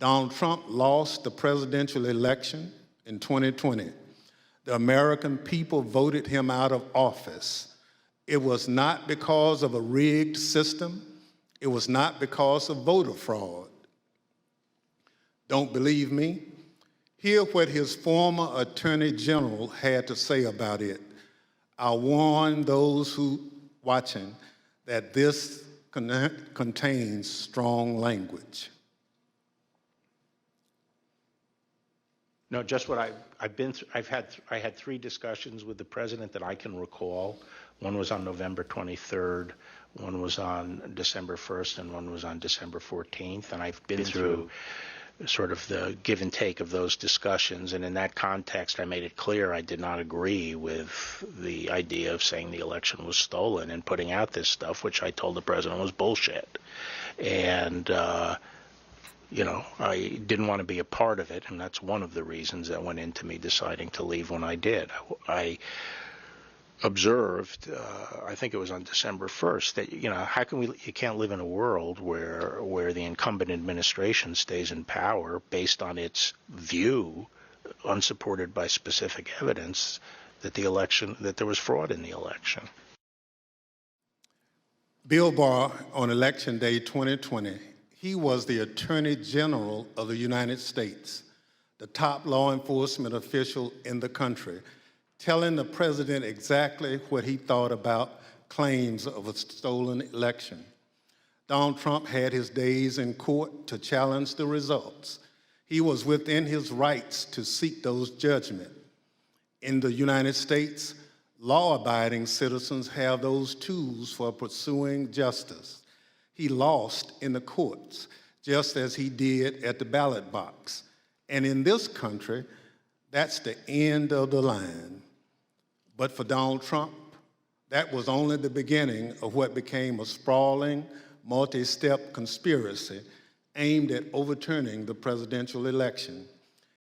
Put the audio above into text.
Donald Trump lost the presidential election in 2020. The American people voted him out of office. It was not because of a rigged system. It was not because of voter fraud. Don't believe me? Hear what his former Attorney General had to say about it. I warn those who watching that this contains strong language. No, just what I've been through. I had 3 discussions with the president that I can recall. One was on November 23rd, one was on December 1st, and one was on December 14th. And I've been through sort of the give and take of those discussions. And in that context, I made it clear I did not agree with the idea of saying the election was stolen and putting out this stuff, which I told the president was bullshit. And, you know, I didn't want to be a part of it, and that's one of the reasons that went into me deciding to leave when I did. I observed, I think it was on December 1st, that, you know, how can you can't live in a world where the incumbent administration stays in power based on its view, unsupported by specific evidence, that there was fraud in the election. Bill Barr, on Election Day 2020, he was the Attorney General of the United States, the top law enforcement official in the country, telling the president exactly what he thought about claims of a stolen election. Donald Trump had his days in court to challenge the results. He was within his rights to seek those judgments. In the United States, law-abiding citizens have those tools for pursuing justice. He lost in the courts, just as he did at the ballot box. And in this country, that's the end of the line. But for Donald Trump, that was only the beginning of what became a sprawling, multi-step conspiracy aimed at overturning the presidential election.